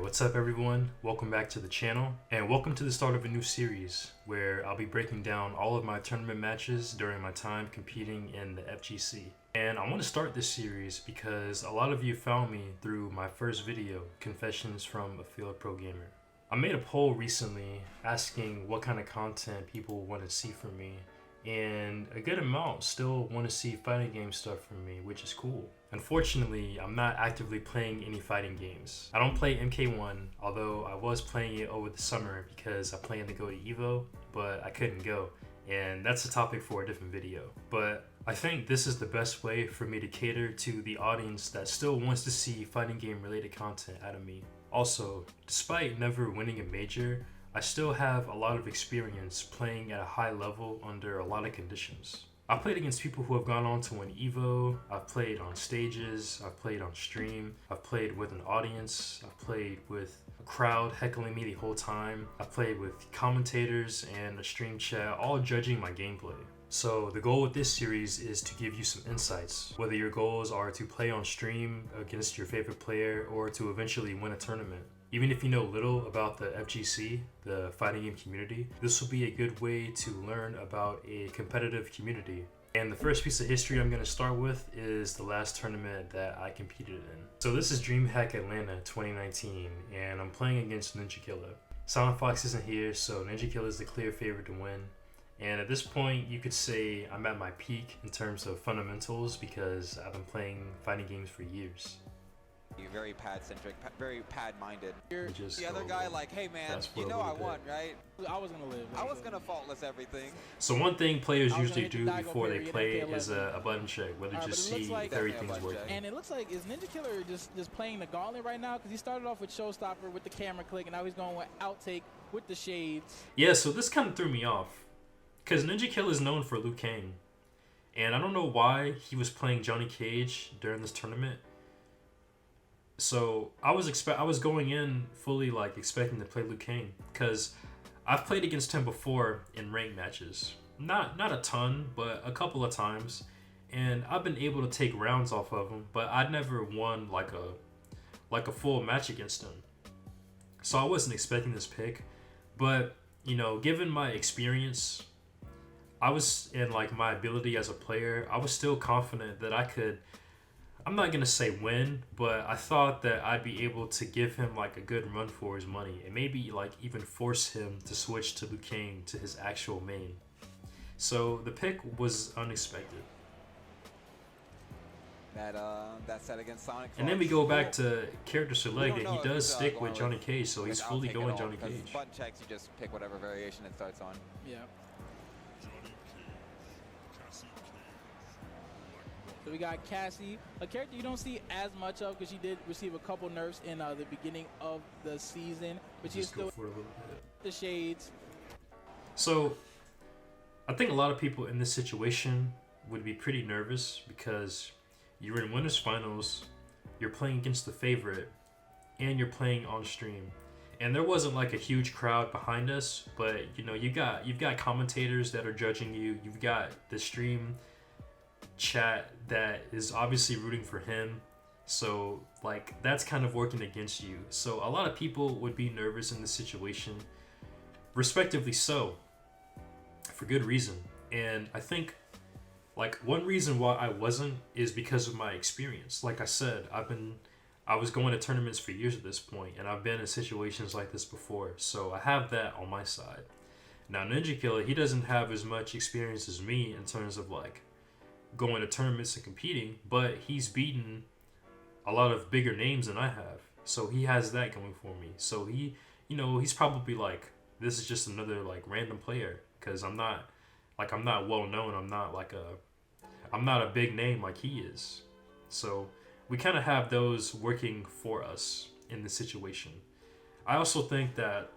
What's up everyone? Welcome back to the channel and welcome to the start of a new series where I'll be breaking down all of my tournament matches during my time competing in the FGC. And I want to start this series because a lot of you found me through my first video, Confessions from a Field Pro Gamer. I made a poll recently asking what kind of content people want to see from me, and a good amount still want to see fighting game stuff from me, which is cool. Unfortunately, I'm not actively playing any fighting games. I don't play MK1, although I was playing it over the summer because I planned to go to EVO, but I couldn't go, and that's a topic for a different video. But I think this is the best way for me to cater to the audience that still wants to see fighting game related content out of me. Also, despite never winning a major, I still have a lot of experience playing at a high level under a lot of conditions. I've played against people who have gone on to win EVO, I've played on stages, I've played on stream, I've played with an audience, I've played with a crowd heckling me the whole time, I've played with commentators and a stream chat all judging my gameplay. So the goal with this series is to give you some insights, whether your goals are to play on stream against your favorite player or to eventually win a tournament. Even if you know little about the FGC, the fighting game community, this will be a good way to learn about a competitive community. And the first piece of history I'm going to start with is the last tournament that I competed in. So this is DreamHack Atlanta 2019, and I'm playing against McChillin. Silent Fox isn't here, so McChillin is the clear favorite to win. And at this point, you could say I'm at my peak in terms of fundamentals because I've been playing fighting games for years. You're very pad-centric, very pad-minded. You're the other guy like, hey man, you know I won, right? I was gonna live. I was gonna faultless everything. So one thing players usually do before they play is a button check, whether just see if everything's working. And it looks like, is McChillin just playing the gauntlet right now? Because he started off with Showstopper with the camera click, and now he's going with Outtake with the shades. Yeah, so this kind of threw me off. Because McChillin is known for Liu Kang. And I don't know why he was playing Johnny Cage during this tournament. So I was going in fully like expecting to play Liu Kang because I've played against him before in ranked matches. Not a ton, but a couple of times, and I've been able to take rounds off of him, but I'd never won like a full match against him. So I wasn't expecting this pick, but you know, given my experience, I was in like my ability as a player, I was still confident that I could, I'm not going to say win, but I thought that I'd be able to give him like a good run for his money and maybe like even force him to switch to Liu Kang to his actual main. So the pick was unexpected. That set against Sonic. And then we go back to character select, and he does stick with Johnny Cage, so he's fully going Johnny Cage. Button checks, you just pick whatever variation it starts on. Yeah. So we got Cassie, a character you don't see as much of because she did receive a couple nerfs in the beginning of the season, but she's still the shades. So I think a lot of people in this situation would be pretty nervous because you're in winners finals, you're playing against the favorite, and you're playing on stream. And there wasn't like a huge crowd behind us, but you know, you've got commentators that are judging you, you've got the stream chat that is obviously rooting for him, so like that's kind of working against you. So a lot of people would be nervous in this situation, respectively so, for good reason. And I think like one reason why I wasn't is because of my experience. Like I said, I was going to tournaments for years at this point, and I've been in situations like this before, so I have that on my side. Now McChillin, he doesn't have as much experience as me in terms of like going to tournaments and competing, but he's beaten a lot of bigger names than I have, so he has that going for me. So he, you know, he's probably like, this is just another like random player because I'm not well known, I'm not a big name like he is. So we kind of have those working for us in this situation. I also think that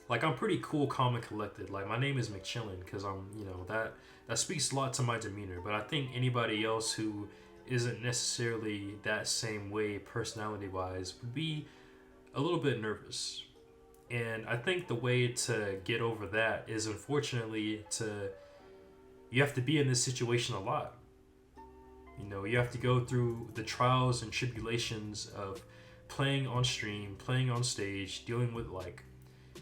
like I'm pretty cool, calm, and collected. Like my name is McChillin because I'm, you know, that speaks a lot to my demeanor. But I think anybody else who isn't necessarily that same way personality-wise would be a little bit nervous. And I think the way to get over that is, unfortunately, you have to be in this situation a lot. You know, you have to go through the trials and tribulations of playing on stream, playing on stage, dealing with like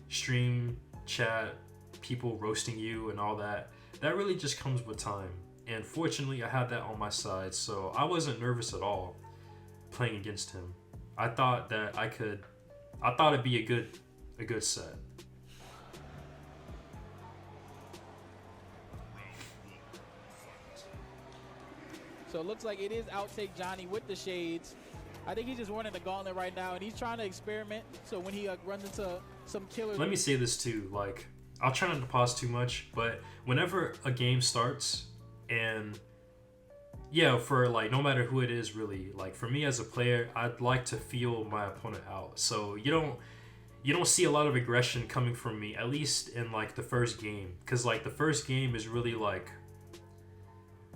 stream chat, people roasting you and all that, that really just comes with time. And fortunately, I had that on my side, so I wasn't nervous at all playing against him. I thought that I thought it'd be a good set. So it looks like it is Outtake Johnny with the shades. I think he's just running the gauntlet right now, and he's trying to experiment. So when he runs into some killers. Let me say this too, like, I'll try not to pause too much, but whenever a game starts, and yeah, for like no matter who it is really, like for me as a player, I'd like to feel my opponent out. So you don't see a lot of aggression coming from me, at least in like the first game, because like the first game is really like,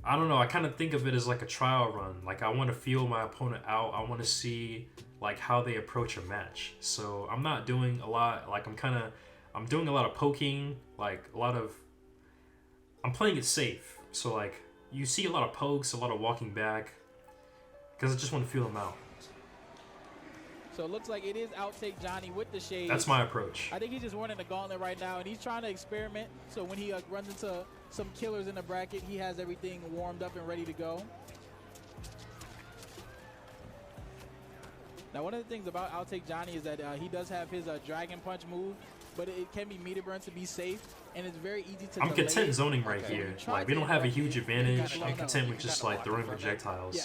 I don't know, I kind of think of it as like a trial run. Like I want to feel my opponent out. I want to see like how they approach a match. So I'm not doing a lot, like I'm doing a lot of poking, like I'm playing it safe. So like you see a lot of pokes, a lot of walking back, because I just want to feel them out. So it looks like it is Outtake Johnny with the shades. That's my approach. I think he's just running the gauntlet right now, and he's trying to experiment. So when he runs into some killers in the bracket, he has everything warmed up and ready to go. Now, one of the things about Outtake Johnny is that he does have his Dragon Punch move, but it can be meter burn to be safe, and it's very easy to I'm delay content it. zoning right here. Like, we don't have a huge advantage. I'm content with just, like, throwing projectiles. Yeah.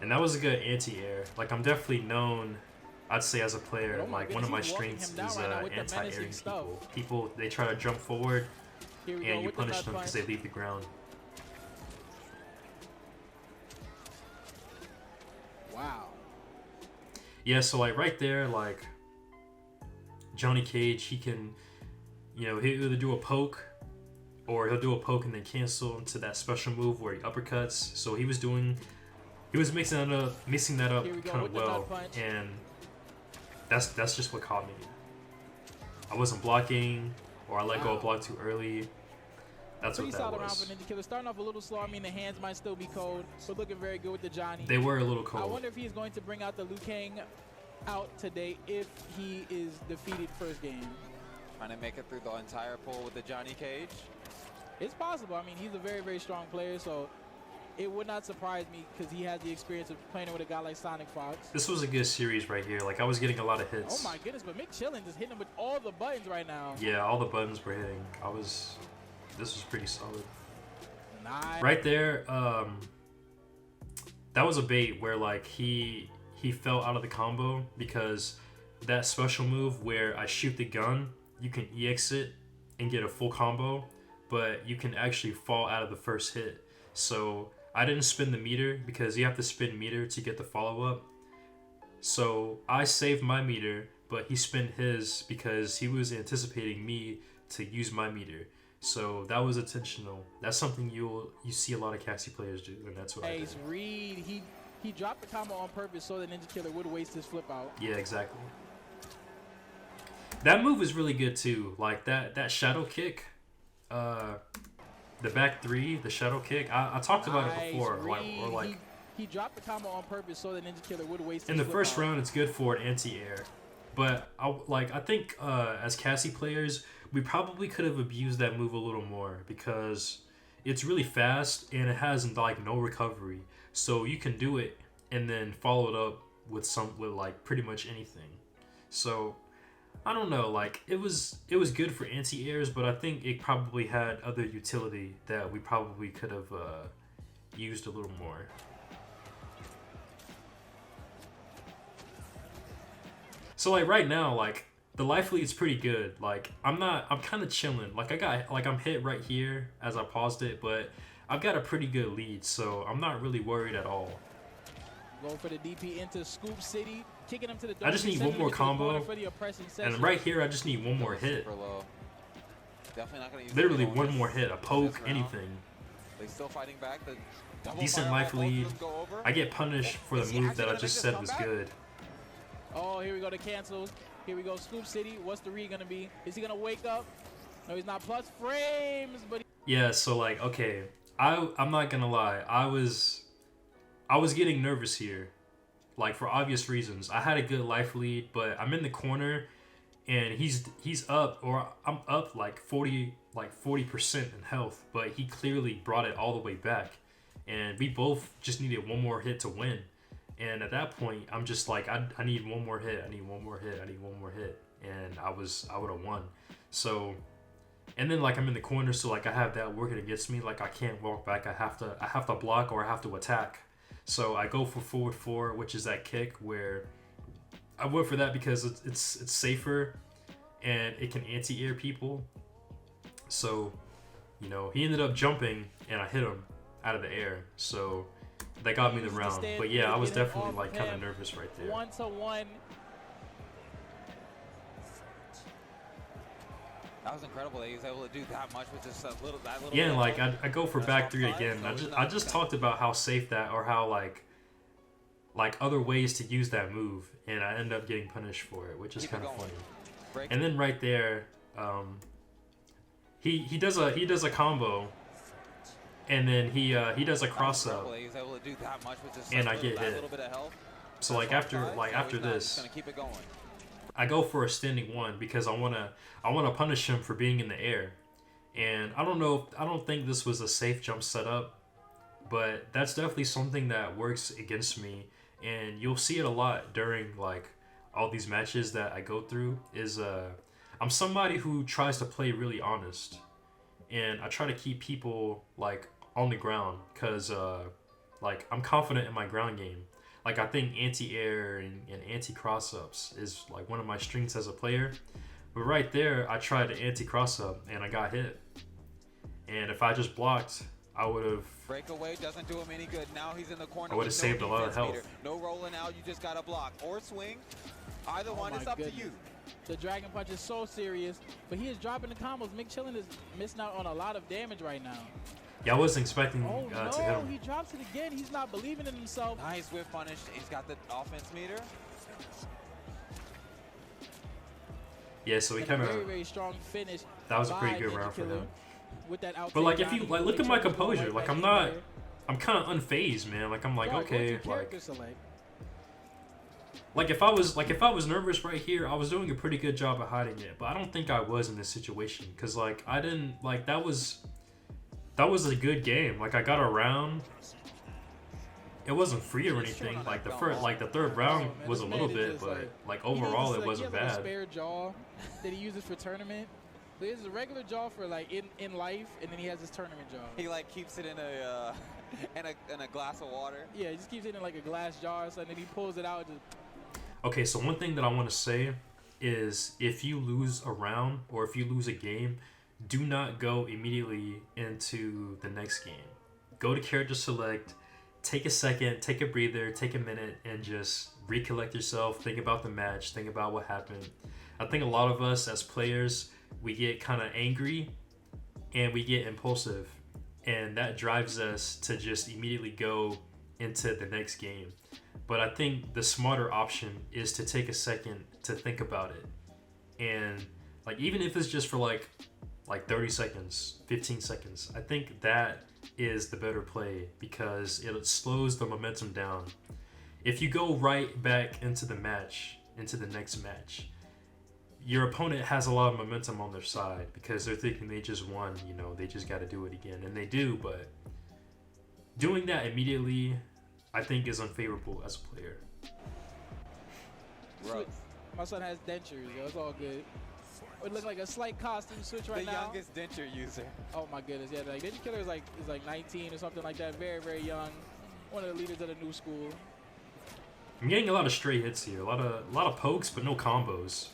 And that was a good anti-air. Like, I'm definitely known, I'd say as a player, Oh my like, one of my goodness, he's walking strengths him down is right now with the anti-airing menacing stuff. people. People, they try to jump forward, Here we go and you with the punish nut them because punch. they leave the ground. Wow. Yeah, so like right there, like Johnny Cage, he can, you know, he'll either do a poke or he'll do a poke and then cancel into that special move where he uppercuts. So he was mixing that up kind of well, and that's just what caught me. I wasn't blocking, or I let go of block too early. That's Pretty what that solid round was. for Ninja Killer. Starting off a little slow. I mean, the hands might still be cold, but looking very good with the Johnny. They were a little I cold. wonder if he's going to bring out the Liu Kang out today if he is defeated first game. Trying to make it through the entire pool with the Johnny Cage. It's possible. I mean, he's a very, very strong player, so it would not surprise me because he has the experience of playing with a guy like Sonic Fox. This was a good series right here. Like, I was getting a lot of hits. Oh my goodness, but McChillin just hitting him with all the buttons right now. Yeah, all the buttons were hitting. This was pretty solid. Nice. Right there, that was a bait where like he fell out of the combo, because that special move where I shoot the gun, you can EX it and get a full combo, but you can actually fall out of the first hit. So I didn't spin the meter because you have to spin meter to get the follow-up. So I saved my meter, but he spent his because he was anticipating me to use my meter. So that was intentional. That's something you see a lot of Cassie players do, and that's what I did. Ace Reed, he dropped the combo on purpose so the Ninja Killer would waste his flip out. Yeah, exactly. That move is really good too. Like that shadow kick, the back three, the shadow kick. I talked about it before. He dropped the combo on purpose so the Ninja Killer would waste his in the flip first out. round, it's good for an anti-air. But I think as Cassie players, we probably could have abused that move a little more, because it's really fast and it has like no recovery. So you can do it and then follow it up with like pretty much anything. So I don't know, like it was good for anti-airs, but I think it probably had other utility that we probably could have used a little more. So like right now, like the life lead's pretty good. Like I'm kind of chilling. Like I'm hit right here as I paused it, but I've got a pretty good lead, so I'm not really worried at all. Going for the DP into Scoop City, kicking him to the I just need one more combo, and right here I just need one more hit. Super low. Definitely not gonna use Literally the one more hit, a poke, this round. anything. They still fighting back. The double Decent fireball, life both of lead. them go over. I get punished for Is the he move actually that I gonna just make this said was comeback? good. Oh, here we go to cancels. Here we go, Scoop City. What's the read gonna be? Is he gonna wake up? No, he's not. Plus frames, but Yeah, so like, okay, I'm not gonna lie, I was getting nervous here like for obvious reasons. I had a good life lead, but I'm in the corner, and he's up, or I'm up like 40% in health, but he clearly brought it all the way back, and we both just needed one more hit to win. And at that point, I'm just like, I need one more hit, I need one more hit, I need one more hit, and I would have won. So, and then like I'm in the corner, so like I have that working against me. Like I can't walk back. I have to block, or I have to attack. So I go for forward 4, which is that kick where I went for that because it's safer and it can anti-air people. So, you know, he ended up jumping and I hit him out of the air. So that got me the round. But yeah, I was definitely like kind of nervous right there. 1-1. That was incredible that he was able to do that much with just that little yeah, like I go for back 3 again. I just talked about how safe that, or how like other ways to use that move, and I end up getting punished for it, which is kind of funny. And then right there, he does a combo, and then he does a cross up, and I get hit. So like after this, I go for a standing 1 because I wanna punish him for being in the air. And I don't think this was a safe jump setup, but that's definitely something that works against me. And you'll see it a lot during like all these matches that I go through. Is I'm somebody who tries to play really honest, and I try to keep people like on the ground, because like I'm confident in my ground game. Like I think anti-air and anti-cross-ups is like one of my strengths as a player. But right there, I tried to anti-cross-up and I got hit. And if I just blocked, I would have. Breakaway doesn't do him any good. Now he's in the corner. I would have saved a lot of health. No rolling out. You just gotta block or swing. Either one. It's up to you. The Dragon Punch is so serious, but he is dropping the combos. McChillin is missing out on a lot of damage right now. Yeah, I wasn't expecting to hit him. He drops it again. He's not believing in himself. Nice whip punish. He's got the offense meter. Yeah, so he kind of. Very strong finish. That was a pretty good round for him. With that but like, if you like, look at my composure. Like I'm kind of unfazed, man. Like I'm like, okay, like if I was nervous right here, I was doing a pretty good job of hiding it. But I don't think I was in this situation, because like I didn't like that was a good game. Like I got around. It wasn't free or anything. Like the third round was a little bit, but like overall it wasn't bad. He has a spare jaw that he uses for tournament. But it's a regular jaw for like in life, and then he has his tournament jaw. He like keeps it in a in a glass of water. Yeah, he just keeps it in like a glass jar, so and then he pulls it out. And just... Okay, so one thing that I want to say is, if you lose a round or if you lose a game, do not go immediately into the next game. Go to character select, take a second, take a breather, take a minute, and just recollect yourself. Think about the match, think about what happened. I think a lot of us as players, we get kind of angry and we get impulsive, and that drives us to just immediately go into the next game. But I think the smarter option is to take a second to think about it. And like, even if it's just for like 30 seconds, 15 seconds, I think that is the better play, because it slows the momentum down. If you go right back into the match, into the next match, your opponent has a lot of momentum on their side, because they're thinking they just won, you know, they just got to do it again. And they do, but doing that immediately, I think, is unfavorable as a player. Right. My son has dentures, yo. It's all good. It would look like a slight costume switch right now. The youngest denture user. Oh my goodness, yeah. Like Denture Killer is like 19 or something like that. Very, very young. One of the leaders of the new school. I'm getting a lot of stray hits here. A lot of pokes, but no combos.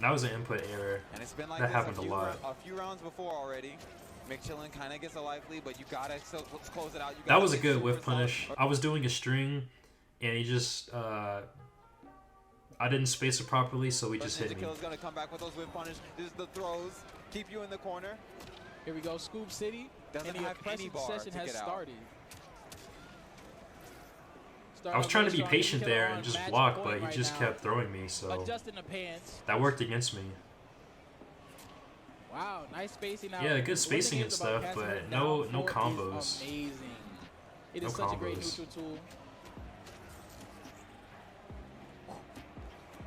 That was an input error. And it's been like that happened a lot. A few rounds before already. McChillin kind of gets a life lead, but you gotta let's close it out. That was a good whiff punish. I was doing a string, and he just I didn't space it properly, so he just hit me. Killer's gonna come back with those whiff punish. This is the throws. Keep you in the corner. Here we go, Scoop City. Doesn't and have any bar session to has get started. I was trying to be patient there and just block, but he just kept throwing me, so adjusting the pants. that worked against me. Wow, nice spacing now. Yeah, good spacing and stuff, but no combos. Amazing. It is No such a great combos. neutral tool.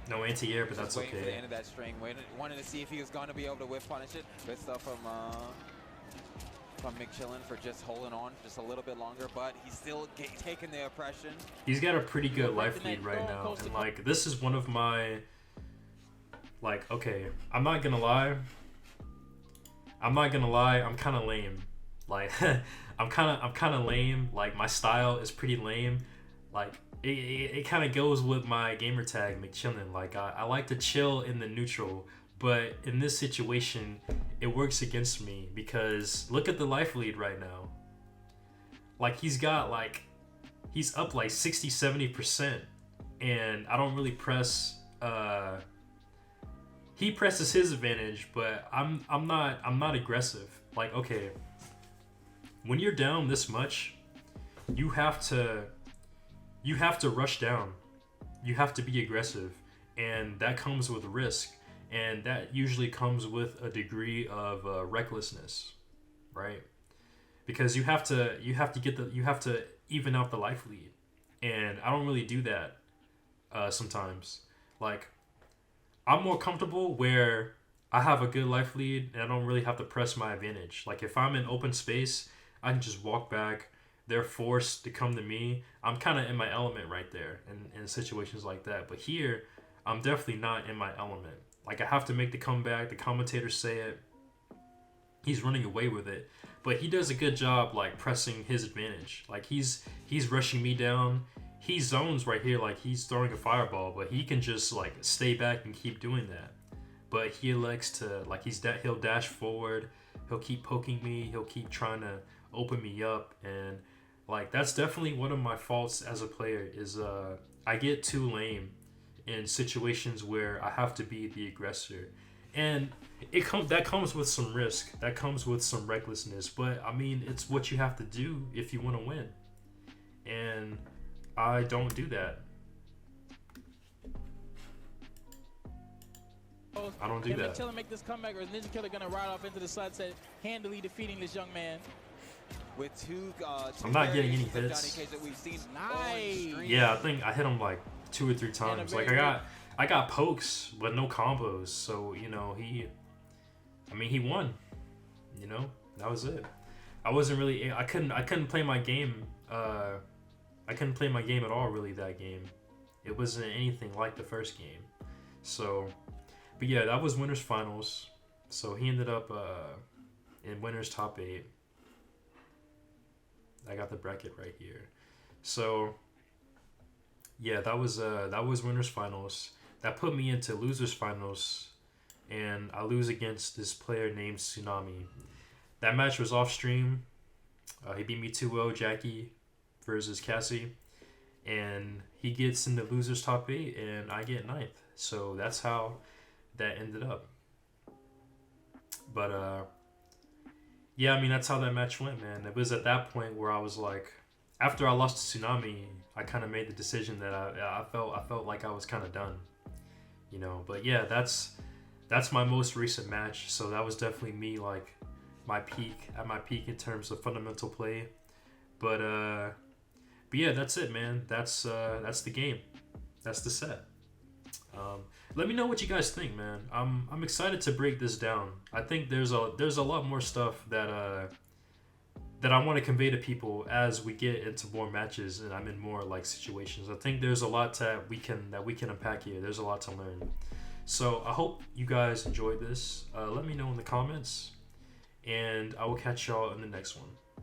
No anti-air, but that's Just waiting for the okay. end of that string. Wanted to see if he was going to be able to whip punish it. Good stuff from McChillin for just holding on just a little bit longer, but he's still taking the oppression. He's got a pretty good life lead right now, and like this is one of my, like, okay, I'm not gonna lie, I'm kind of lame. Like I'm kind of lame. Like my style is pretty lame. Like it kind of goes with my gamer tag McChillin. Like I like to chill in the neutral, but in this situation it works against me because look at the life lead right now. Like he's up like 60-70%, and I don't really press. He presses his advantage, but I'm not aggressive. Like, okay, when you're down this much, you have to rush down. You have to be aggressive, and that comes with risk, and that usually comes with a degree of recklessness, right? Because you have to even out the life lead, and I don't really do that sometimes. Like, I'm more comfortable where I have a good life lead and I don't really have to press my advantage. Like if I'm in open space, I can just walk back. They're forced to come to me. I'm kind of in my element right there in situations like that. But here, I'm definitely not in my element. Like I have to make the comeback. The commentators say it. He's running away with it. But he does a good job like pressing his advantage. Like he's rushing me down. He zones right here like he's throwing a fireball, but he can just like stay back and keep doing that. But he elects to like he'll dash forward, he'll keep poking me, he'll keep trying to open me up, and like that's definitely one of my faults as a player is I get too lame in situations where I have to be the aggressor. And that comes with some risk, that comes with some recklessness, but I mean it's what you have to do if you want to win. And I don't do that. I don't do that. Can McChillin make this comeback, or is Ninja Killer gonna ride off into the sunset, handily defeating this young man? With two I'm not getting any hits. That we've seen nice. Yeah, I think I hit him like 2 or 3 times. Like I got pokes, but no combos. So you know he won. You know, that was it. I wasn't really. I couldn't play my game. I couldn't play my game at all, really, that game. It wasn't anything like the first game. So, but yeah, that was winners finals. So he ended up in winners top 8. I got the bracket right here. So, yeah, that was winners finals. That put me into losers finals, and I lose against this player named Tsunami. That match was off stream. He beat me 2-0, Jackie versus Cassie, and he gets in the losers top 8 and I get 9th. So that's how that ended up. But yeah, I mean that's how that match went, man. It was at that point where I was like, after I lost to Tsunami, I kind of made the decision that I felt like I was kind of done, you know. But yeah, that's my most recent match. So that was definitely me like my peak in terms of fundamental play. But yeah, that's it, man. That's the game. That's the set. Let me know what you guys think, man. I'm excited to break this down. I think there's a lot more stuff that I want to convey to people as we get into more matches and I'm in more like situations. I think there's a lot that we can unpack here. There's a lot to learn. So I hope you guys enjoyed this. Let me know in the comments, and I will catch y'all in the next one.